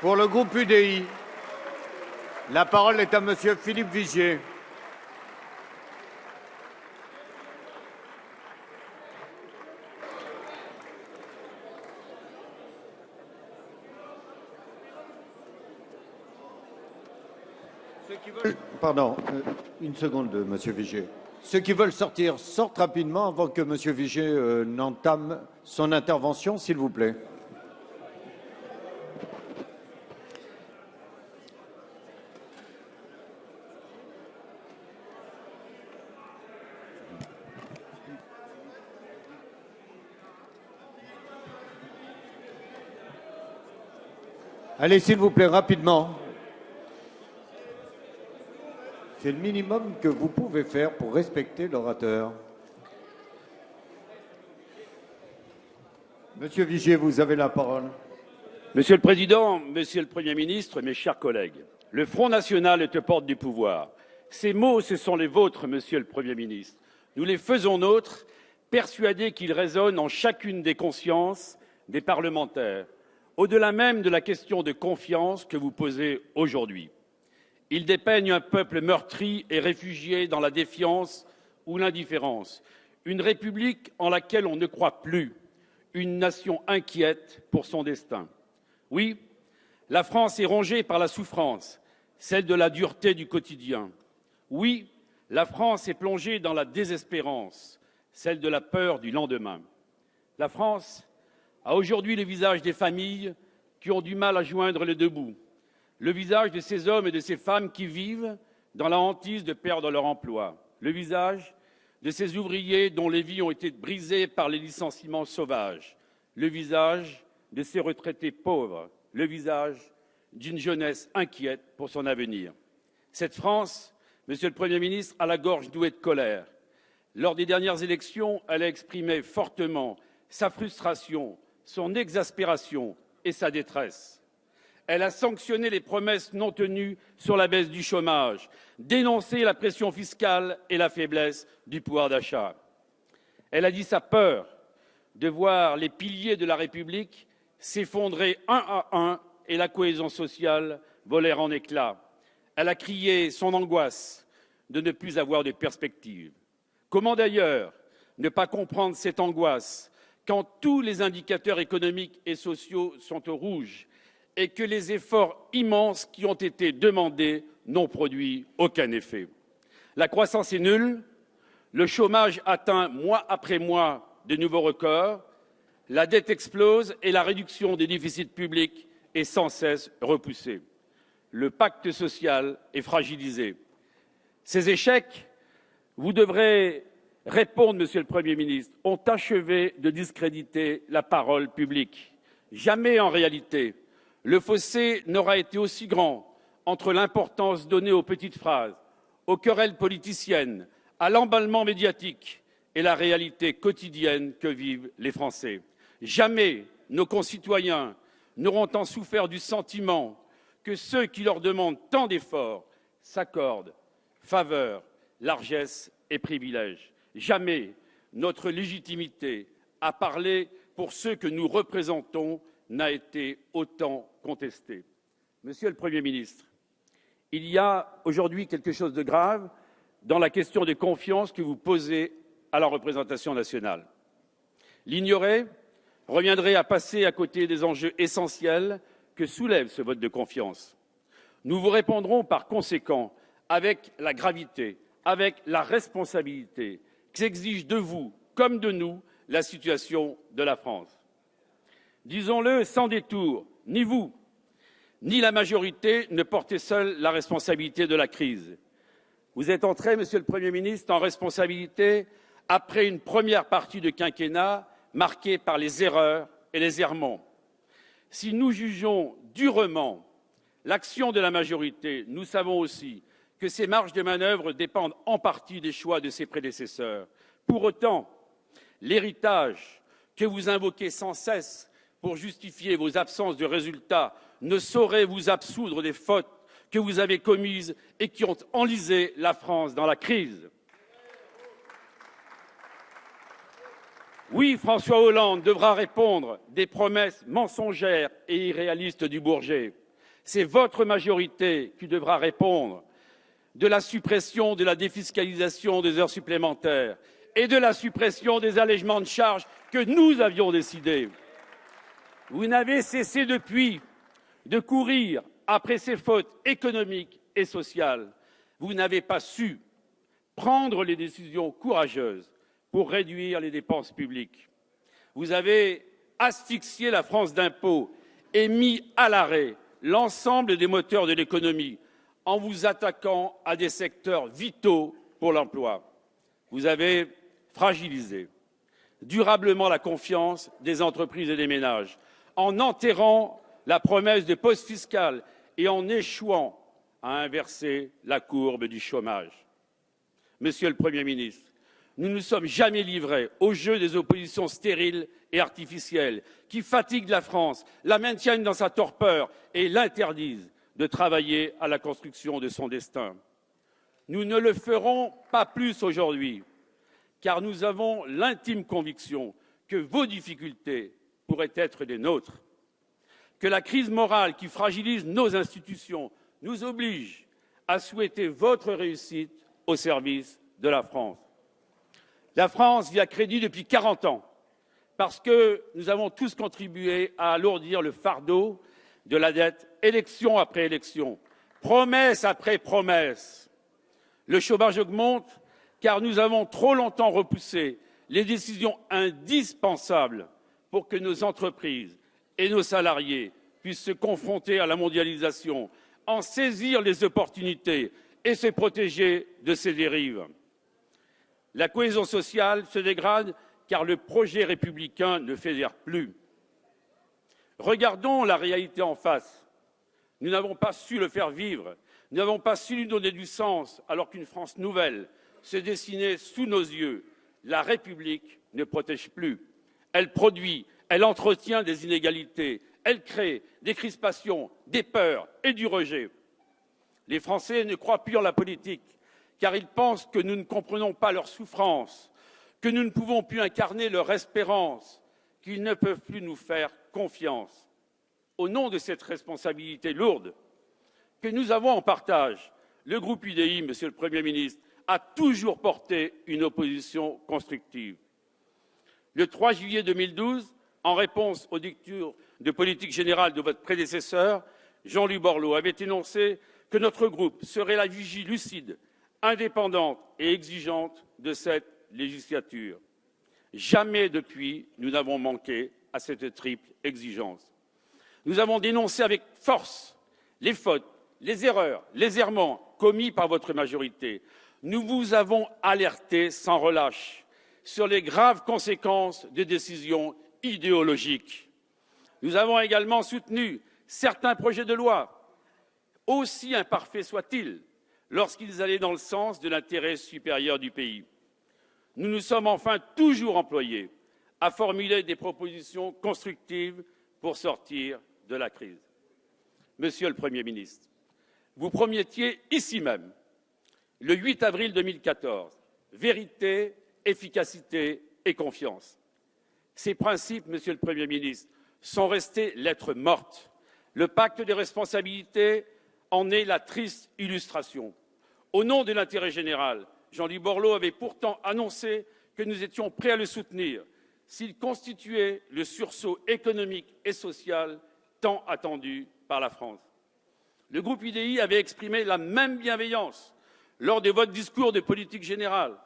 Pour le groupe UDI, la parole est à Monsieur Philippe Vigier. Pardon, une seconde, Monsieur Vigier. Ceux qui veulent sortir sortent rapidement avant que Monsieur Vigier n'entame son intervention, s'il vous plaît. Allez, s'il vous plaît, rapidement. C'est le minimum que vous pouvez faire pour respecter l'orateur. Monsieur Vigier, vous avez la parole. Monsieur le Président, Monsieur le Premier ministre, mes chers collègues, le Front national est aux portes du pouvoir. Ces mots, ce sont les vôtres, Monsieur le Premier ministre. Nous les faisons nôtres, persuadés qu'ils résonnent en chacune des consciences des parlementaires, au-delà même de la question de confiance que vous posez aujourd'hui. Ils dépeignent un peuple meurtri et réfugié dans la défiance ou l'indifférence, une république en laquelle on ne croit plus, une nation inquiète pour son destin. Oui, la France est rongée par la souffrance, celle de la dureté du quotidien. Oui, la France est plongée dans la désespérance, celle de la peur du lendemain. La France a aujourd'hui le visage des familles qui ont du mal à joindre les deux bouts, le visage de ces hommes et de ces femmes qui vivent dans la hantise de perdre leur emploi, le visage de ces ouvriers dont les vies ont été brisées par les licenciements sauvages, le visage de ces retraités pauvres, le visage d'une jeunesse inquiète pour son avenir. Cette France, Monsieur le Premier ministre, a la gorge nouée de colère. Lors des dernières élections, elle a exprimé fortement sa frustration, son exaspération et sa détresse. Elle a sanctionné les promesses non tenues sur la baisse du chômage, dénoncé la pression fiscale et la faiblesse du pouvoir d'achat. Elle a dit sa peur de voir les piliers de la République s'effondrer un à un et la cohésion sociale voler en éclats. Elle a crié son angoisse de ne plus avoir de perspective. Comment d'ailleurs ne pas comprendre cette angoisse quand tous les indicateurs économiques et sociaux sont au rouge et que les efforts immenses qui ont été demandés n'ont produit aucun effet. La croissance est nulle, le chômage atteint mois après mois de nouveaux records, la dette explose et la réduction des déficits publics est sans cesse repoussée. Le pacte social est fragilisé. Ces échecs, vous devrez répondre, Monsieur le Premier ministre, ont achevé de discréditer la parole publique. Jamais, en réalité, le fossé n'aura été aussi grand entre l'importance donnée aux petites phrases, aux querelles politiciennes, à l'emballement médiatique et la réalité quotidienne que vivent les Français. Jamais nos concitoyens n'auront tant souffert du sentiment que ceux qui leur demandent tant d'efforts s'accordent faveur, largesse et privilèges. Jamais notre légitimité à parler pour ceux que nous représentons n'a été autant contestée. Monsieur le Premier ministre, il y a aujourd'hui quelque chose de grave dans la question de confiance que vous posez à la représentation nationale. L'ignorer reviendrait à passer à côté des enjeux essentiels que soulève ce vote de confiance. Nous vous répondrons par conséquent avec la gravité, avec la responsabilité qu'exige de vous comme de nous la situation de la France. Disons-le sans détour, ni vous, ni la majorité ne portez seule la responsabilité de la crise. Vous êtes entré, Monsieur le Premier ministre, en responsabilité après une première partie de quinquennat marquée par les erreurs et les errements. Si nous jugeons durement l'action de la majorité, nous savons aussi que ces marges de manœuvre dépendent en partie des choix de ses prédécesseurs. Pour autant, l'héritage que vous invoquez sans cesse pour justifier vos absences de résultats ne saurait vous absoudre des fautes que vous avez commises et qui ont enlisé la France dans la crise. Oui, François Hollande devra répondre des promesses mensongères et irréalistes du Bourget. C'est votre majorité qui devra répondre de la suppression de la défiscalisation des heures supplémentaires et de la suppression des allègements de charges que nous avions décidés. Vous n'avez cessé depuis de courir après ces fautes économiques et sociales. Vous n'avez pas su prendre les décisions courageuses pour réduire les dépenses publiques. Vous avez asphyxié la France d'impôts et mis à l'arrêt l'ensemble des moteurs de l'économie en vous attaquant à des secteurs vitaux pour l'emploi. Vous avez fragilisé durablement la confiance des entreprises et des ménages en enterrant la promesse de pause fiscale et en échouant à inverser la courbe du chômage. Monsieur le Premier ministre, nous ne nous sommes jamais livrés au jeu des oppositions stériles et artificielles qui fatiguent la France, la maintiennent dans sa torpeur et l'interdisent de travailler à la construction de son destin. Nous ne le ferons pas plus aujourd'hui, car nous avons l'intime conviction que vos difficultés pourraient être des nôtres, que la crise morale qui fragilise nos institutions nous oblige à souhaiter votre réussite au service de la France. La France vit à crédit depuis 40 ans parce que nous avons tous contribué à alourdir le fardeau de la dette, élection après élection, promesse après promesse. Le chômage augmente car nous avons trop longtemps repoussé les décisions indispensables pour que nos entreprises et nos salariés puissent se confronter à la mondialisation, en saisir les opportunités et se protéger de ces dérives. La cohésion sociale se dégrade car le projet républicain ne fédère plus. Regardons la réalité en face. Nous n'avons pas su le faire vivre, nous n'avons pas su lui donner du sens alors qu'une France nouvelle se dessinait sous nos yeux. La République ne protège plus. Elle produit, elle entretient des inégalités, elle crée des crispations, des peurs et du rejet. Les Français ne croient plus en la politique car ils pensent que nous ne comprenons pas leurs souffrances, que nous ne pouvons plus incarner leur espérance, qu'ils ne peuvent plus nous faire confiance. Au nom de cette responsabilité lourde que nous avons en partage, le groupe UDI, Monsieur le Premier ministre, a toujours porté une opposition constructive. Le 3 juillet 2012, en réponse aux dictures de politique générale de votre prédécesseur, Jean-Louis Borloo, avait énoncé que notre groupe serait la vigie lucide, indépendante et exigeante de cette législature. Jamais depuis, nous n'avons manqué à cette triple exigence. Nous avons dénoncé avec force les fautes, les erreurs, les errements commis par votre majorité. Nous vous avons alerté sans relâche sur les graves conséquences de décisions idéologiques. Nous avons également soutenu certains projets de loi, aussi imparfaits soient-ils, lorsqu'ils allaient dans le sens de l'intérêt supérieur du pays. Nous nous sommes enfin toujours employés à formuler des propositions constructives pour sortir de la crise. Monsieur le Premier ministre, vous promettiez ici même, le 8 avril 2014, vérité, efficacité et confiance. Ces principes, Monsieur le Premier ministre, sont restés lettre morte. Le pacte des responsabilités en est la triste illustration. Au nom de l'intérêt général, Jean-Louis Borloo avait pourtant annoncé que nous étions prêts à le soutenir s'il constituait le sursaut économique et social tant attendu par la France. Le groupe UDI avait exprimé la même bienveillance lors de votre discours de politique générale,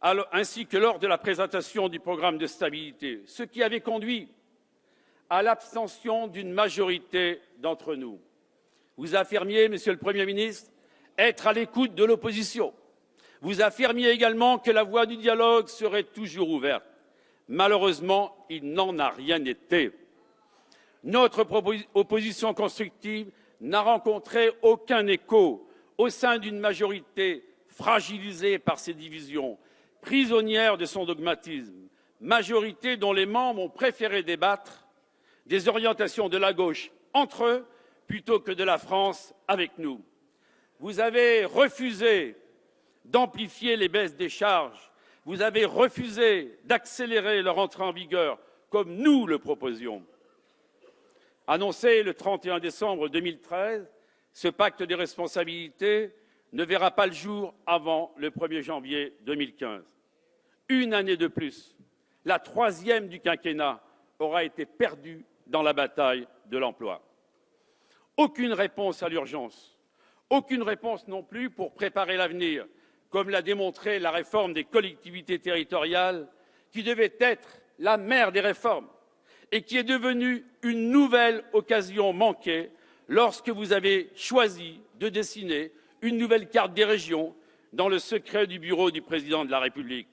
ainsi que lors de la présentation du programme de stabilité, ce qui avait conduit à l'abstention d'une majorité d'entre nous. Vous affirmiez, Monsieur le Premier ministre, être à l'écoute de l'opposition. Vous affirmiez également que la voie du dialogue serait toujours ouverte. Malheureusement, il n'en a rien été. Notre opposition constructive n'a rencontré aucun écho au sein d'une majorité fragilisée par ses divisions, prisonnière de son dogmatisme, majorité dont les membres ont préféré débattre des orientations de la gauche entre eux plutôt que de la France avec nous. Vous avez refusé d'amplifier les baisses des charges, vous avez refusé d'accélérer leur entrée en vigueur comme nous le proposions. Annoncé le 31 décembre 2013, ce pacte des responsabilités ne verra pas le jour avant le 1er janvier 2015. Une année de plus, la troisième du quinquennat, aura été perdue dans la bataille de l'emploi. Aucune réponse à l'urgence, aucune réponse non plus pour préparer l'avenir, comme l'a démontré la réforme des collectivités territoriales, qui devait être la mère des réformes et qui est devenue une nouvelle occasion manquée lorsque vous avez choisi de dessiner une nouvelle carte des régions dans le secret du bureau du président de la République.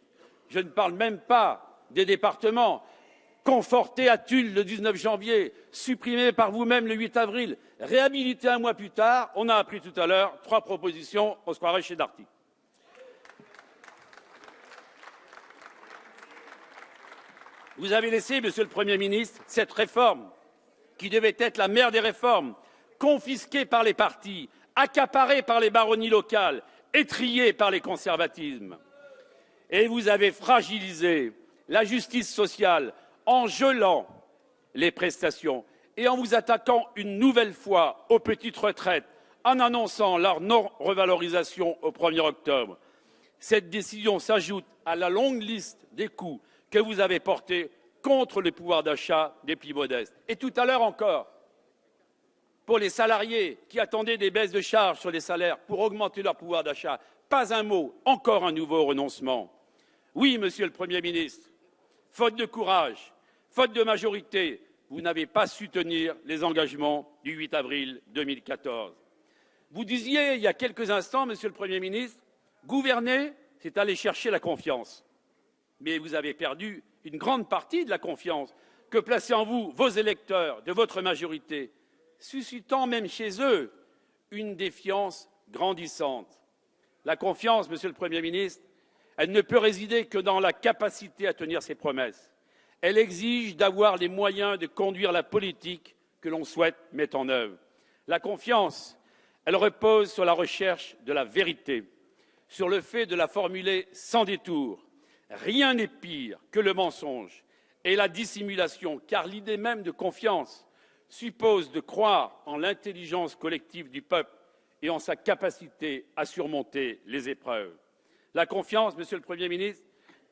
Je ne parle même pas des départements, confortés à Tulle le 19 janvier, supprimés par vous-même le 8 avril, réhabilités un mois plus tard. On a appris tout à l'heure 3 propositions, on se croirait chez Darty. Vous avez laissé, Monsieur le Premier ministre, cette réforme, qui devait être la mère des réformes, confisquée par les partis, accaparée par les baronnies locales, étrillée par les conservatismes. Et vous avez fragilisé la justice sociale en gelant les prestations et en vous attaquant une nouvelle fois aux petites retraites, en annonçant leur non-revalorisation au 1er octobre. Cette décision s'ajoute à la longue liste des coûts que vous avez portés contre le pouvoir d'achat des plus modestes. Et tout à l'heure encore, pour les salariés qui attendaient des baisses de charges sur les salaires pour augmenter leur pouvoir d'achat, pas un mot, encore un nouveau renoncement. Oui, Monsieur le Premier ministre, faute de courage, faute de majorité, vous n'avez pas su tenir les engagements du 8 avril 2014. Vous disiez il y a quelques instants, Monsieur le Premier ministre, gouverner, c'est aller chercher la confiance. Mais vous avez perdu une grande partie de la confiance que plaçaient en vous vos électeurs de votre majorité, suscitant même chez eux une défiance grandissante. La confiance, Monsieur le Premier ministre, elle ne peut résider que dans la capacité à tenir ses promesses. Elle exige d'avoir les moyens de conduire la politique que l'on souhaite mettre en œuvre. La confiance, elle repose sur la recherche de la vérité, sur le fait de la formuler sans détour. Rien n'est pire que le mensonge et la dissimulation, car l'idée même de confiance suppose de croire en l'intelligence collective du peuple et en sa capacité à surmonter les épreuves. La confiance, Monsieur le Premier ministre,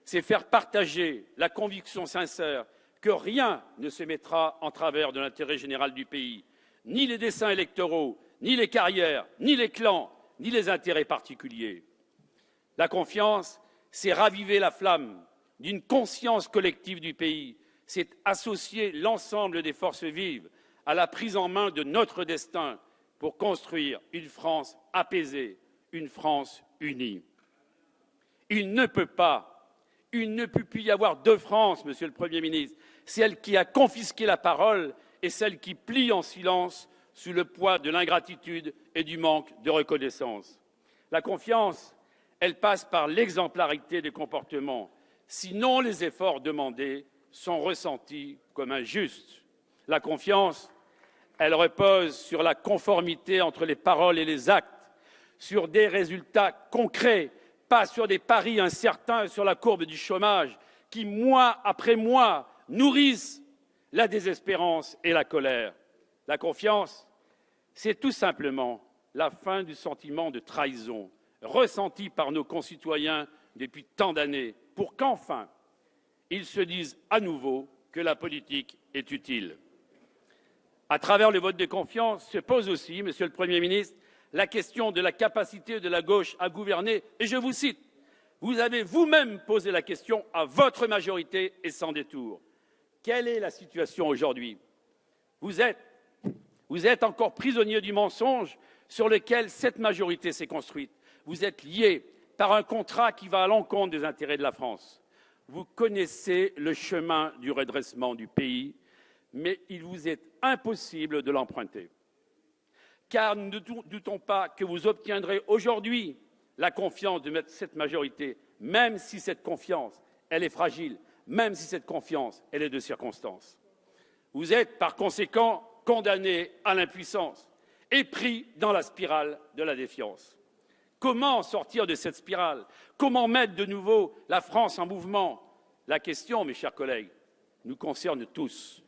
c'est faire partager la conviction sincère que rien ne se mettra en travers de l'intérêt général du pays, ni les desseins électoraux, ni les carrières, ni les clans, ni les intérêts particuliers. La confiance, c'est raviver la flamme d'une conscience collective du pays, c'est associer l'ensemble des forces vives à la prise en main de notre destin pour construire une France apaisée, une France unie. Il ne peut plus y avoir deux France, Monsieur le Premier ministre, celle qui a confisqué la parole et celle qui plie en silence sous le poids de l'ingratitude et du manque de reconnaissance. La confiance, elle passe par l'exemplarité des comportements, sinon les efforts demandés sont ressentis comme injustes. La confiance, elle repose sur la conformité entre les paroles et les actes, sur des résultats concrets, pas sur des paris incertains sur la courbe du chômage qui, mois après mois, nourrissent la désespérance et la colère. La confiance, c'est tout simplement la fin du sentiment de trahison ressenti par nos concitoyens depuis tant d'années, pour qu'enfin ils se disent à nouveau que la politique est utile. À travers le vote de confiance se pose aussi, Monsieur le Premier ministre, la question de la capacité de la gauche à gouverner, et je vous cite, vous avez vous-même posé la question à votre majorité et sans détour. Quelle est la situation aujourd'hui? Vous êtes encore prisonnier du mensonge sur lequel cette majorité s'est construite. Vous êtes lié par un contrat qui va à l'encontre des intérêts de la France. Vous connaissez le chemin du redressement du pays, mais il vous est impossible de l'emprunter. Car nous ne doutons pas que vous obtiendrez aujourd'hui la confiance de cette majorité, même si cette confiance, elle est fragile, même si cette confiance, elle est de circonstance. Vous êtes par conséquent condamné à l'impuissance et pris dans la spirale de la défiance. Comment sortir de cette spirale? Comment mettre de nouveau la France en mouvement? La question, mes chers collègues, nous concerne tous.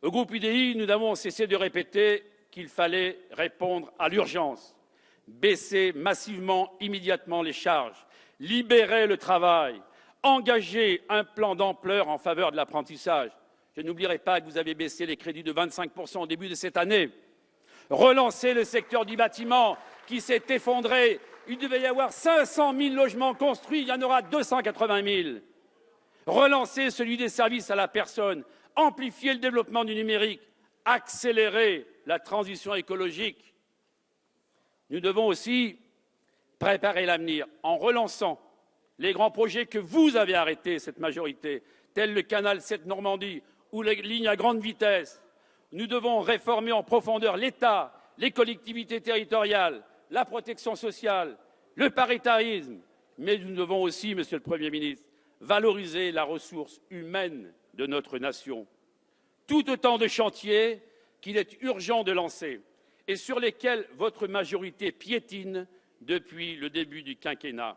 Au groupe UDI, nous n'avons cessé de répéter qu'il fallait répondre à l'urgence, baisser massivement, immédiatement les charges, libérer le travail, engager un plan d'ampleur en faveur de l'apprentissage. Je n'oublierai pas que vous avez baissé les crédits de 25% au début de cette année. Relancer le secteur du bâtiment qui s'est effondré. Il devait y avoir 500 000 logements construits, il y en aura 280 000. Relancer celui des services à la personne, amplifier le développement du numérique, accélérer la transition écologique. Nous devons aussi préparer l'avenir en relançant les grands projets que vous avez arrêtés, cette majorité, tels le canal Seine-Normandie ou les lignes à grande vitesse. Nous devons réformer en profondeur l'État, les collectivités territoriales, la protection sociale, le paritarisme. Mais nous devons aussi, Monsieur le Premier ministre, valoriser la ressource humaine de notre nation. Tout autant de chantiers qu'il est urgent de lancer et sur lesquels votre majorité piétine depuis le début du quinquennat.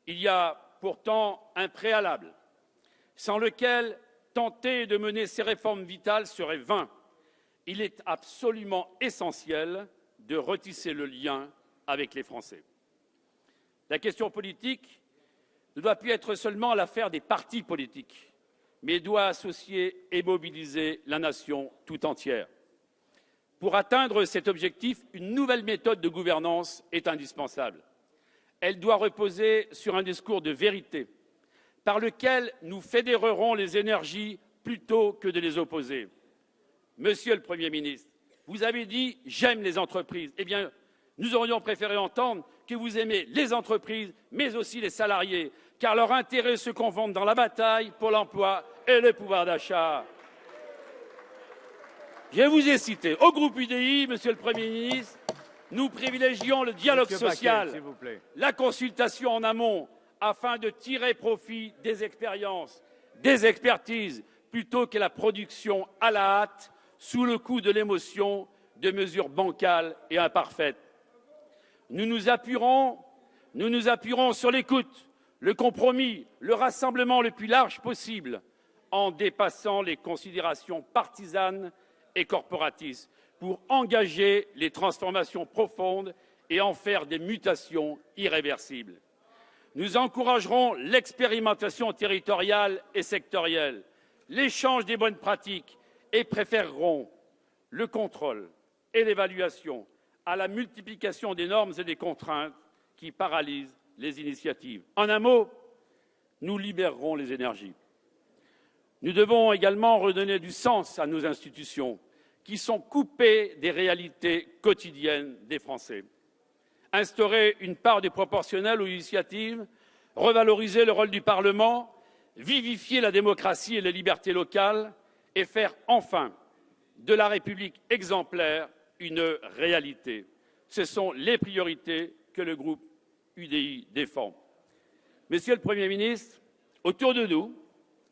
Il y a pourtant un préalable, sans lequel tenter de mener ces réformes vitales serait vain. Il est absolument essentiel de retisser le lien avec les Français. La question politique ne doit plus être seulement l'affaire des partis politiques, mais doit associer et mobiliser la nation tout entière. Pour atteindre cet objectif, une nouvelle méthode de gouvernance est indispensable. Elle doit reposer sur un discours de vérité, par lequel nous fédérerons les énergies plutôt que de les opposer. Monsieur le Premier ministre, vous avez dit « j'aime les entreprises ». Eh bien, nous aurions préféré entendre que vous aimez les entreprises, mais aussi les salariés, car leurs intérêts se confondent dans la bataille pour l'emploi et le pouvoir d'achat. Je vous ai cité. Au groupe UDI, Monsieur le Premier ministre, nous privilégions le dialogue social, s'il vous plaît. la consultation en amont, afin de tirer profit des expériences, des expertises, plutôt que la production à la hâte, sous le coup de l'émotion, de mesures bancales et imparfaites. Nous nous appuierons sur l'écoute, le compromis, le rassemblement le plus large possible, en dépassant les considérations partisanes et corporatistes, pour engager les transformations profondes et en faire des mutations irréversibles. Nous encouragerons l'expérimentation territoriale et sectorielle, l'échange des bonnes pratiques et préférerons le contrôle et l'évaluation à la multiplication des normes et des contraintes qui paralysent les initiatives. En un mot, nous libérerons les énergies. Nous devons également redonner du sens à nos institutions qui sont coupées des réalités quotidiennes des Français. Instaurer une part de proportionnelle aux initiatives, revaloriser le rôle du Parlement, vivifier la démocratie et les libertés locales et faire enfin de la République exemplaire une réalité. Ce sont les priorités que le groupe UDI défend. Monsieur le Premier ministre, autour de nous,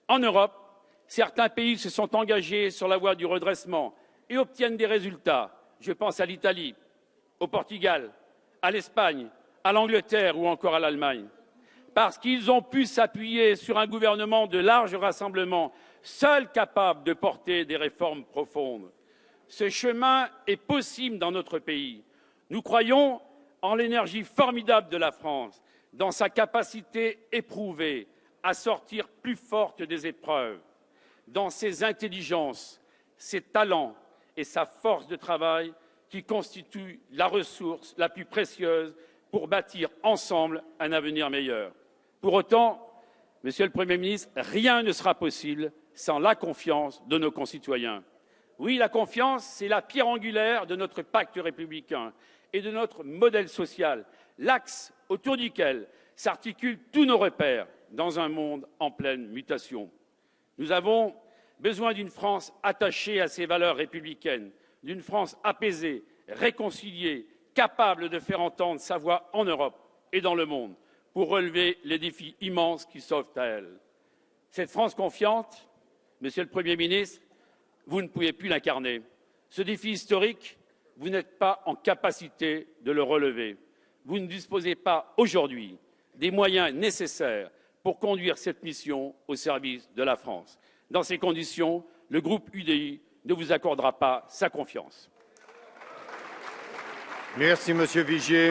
en Europe, certains pays se sont engagés sur la voie du redressement et obtiennent des résultats. Je pense à l'Italie, au Portugal, à l'Espagne, à l'Angleterre ou encore à l'Allemagne. Parce qu'ils ont pu s'appuyer sur un gouvernement de large rassemblement, seul capable de porter des réformes profondes. Ce chemin est possible dans notre pays. Nous croyons en l'énergie formidable de la France, dans sa capacité éprouvée à sortir plus forte des épreuves, dans ses intelligences, ses talents et sa force de travail qui constituent la ressource la plus précieuse pour bâtir ensemble un avenir meilleur. Pour autant, Monsieur le Premier ministre, rien ne sera possible sans la confiance de nos concitoyens. Oui, la confiance, c'est la pierre angulaire de notre pacte républicain et de notre modèle social, l'axe autour duquel s'articulent tous nos repères dans un monde en pleine mutation. Nous avons besoin d'une France attachée à ses valeurs républicaines, d'une France apaisée, réconciliée, capable de faire entendre sa voix en Europe et dans le monde pour relever les défis immenses qui s'offrent à elle. Cette France confiante, Monsieur le Premier ministre, vous ne pouvez plus l'incarner. Ce défi historique, vous n'êtes pas en capacité de le relever. Vous ne disposez pas aujourd'hui des moyens nécessaires pour conduire cette mission au service de la France. Dans ces conditions, le groupe UDI ne vous accordera pas sa confiance. Merci, Monsieur Vigier.